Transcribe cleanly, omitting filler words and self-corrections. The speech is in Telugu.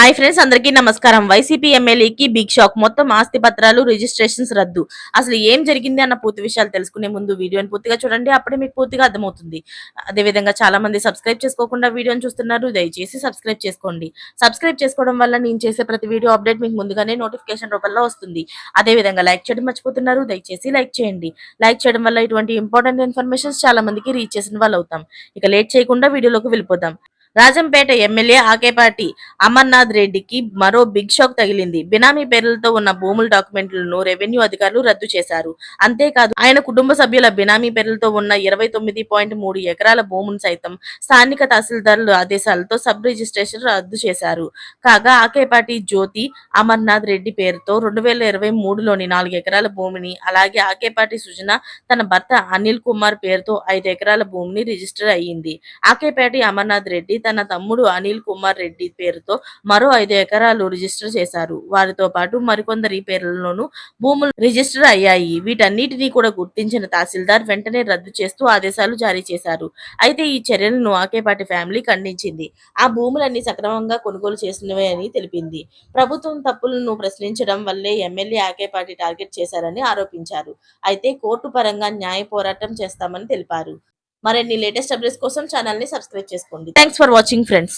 హాయ్ ఫ్రెండ్స్, అందరికీ నమస్కారం. వైసీపీ ఎమ్మెల్యేకి బిగ్ షాక్. మొత్తం ఆస్తి పత్రాలు రిజిస్ట్రేషన్స్ రద్దు. అసలు ఏం జరిగింది అన్న పూర్తి విషయాలు తెలుసుకునే ముందు వీడియోని పూర్తిగా చూడండి. అప్పుడే మీకు పూర్తిగా అర్థమవుతుంది. అదేవిధంగా చాలా మంది సబ్స్క్రైబ్ చేసుకోకుండా వీడియోని చూస్తున్నారు. దయచేసి సబ్స్క్రైబ్ చేసుకోండి. సబ్స్క్రైబ్ చేసుకోవడం వల్ల నేను చేసే ప్రతి వీడియో అప్డేట్ మీకు ముందుగానే నోటిఫికేషన్ రూపంలో వస్తుంది. అదేవిధంగా లైక్ చేయడం మర్చిపోతున్నారు. దయచేసి లైక్ చేయండి. లైక్ చేయడం వల్ల ఇటువంటి ఇంపార్టెంట్ ఇన్ఫర్మేషన్స్ చాలా మందికి రీచ్ చేసిన వాళ్ళు అవుతాం. ఇక లేట్ చేయకుండా వీడియోలోకి వెళ్ళిపోదాం. రాజంపేట ఎమ్మెల్యే ఆకేపాటి అమర్నాథ్ రెడ్డికి మరో బిగ్ షాక్ తగిలింది. బినామీ పేర్లతో ఉన్న భూముల డాక్యుమెంట్లను రెవెన్యూ అధికారులు రద్దు చేశారు. అంతేకాదు ఆయన కుటుంబ సభ్యుల బినామీ పేర్లతో ఉన్న 29.3 ఎకరాల భూమును సైతం స్థానిక తహసీల్దారుల ఆదేశాలతో సబ్ రిజిస్ట్రేషన్ రద్దు చేశారు. కాగా ఆకేపాటి జ్యోతి అమర్నాథ్ రెడ్డి పేరుతో 2023లోని 4 ఎకరాల భూమిని, అలాగే ఆకేపాటి సుజన తన భర్త అనిల్ కుమార్ పేరుతో 5 ఎకరాల భూమిని రిజిస్టర్ అయ్యింది. ఆకేపాటి అమర్నాథ్ రెడ్డి తన తమ్ముడు అనిల్ కుమార్ రెడ్డి పేరుతో మరో 5 ఎకరాలు రిజిస్టర్ చేశారు. వారితో పాటు మరికొందరి పేర్లలోనూ భూములు రిజిస్టర్ అయ్యాయి. వీటన్నిటినీ కూడా గుర్తించిన తహసీల్దార్ వెంటనే రద్దు చేస్తూ ఆదేశాలు జారీ చేశారు. అయితే ఈ చర్యలను ఆకేపాటి ఫ్యామిలీ ఖండించింది. ఆ భూములన్నీ సక్రమంగా కొనుగోలు చేసినవే అని తెలిపింది. ప్రభుత్వం తప్పులను ప్రశ్నించడం వల్లే ఎమ్మెల్యే ఆకేపాటి టార్గెట్ చేశారని ఆరోపించారు. అయితే కోర్టు పరంగా న్యాయ పోరాటం చేస్తామని తెలిపారు. మరిన్ని లేటెస్ట్ అప్డేట్స్ కోసం ఛానల్ ని సబ్స్క్రైబ్ చేసుకోండి. Thanks for watching friends.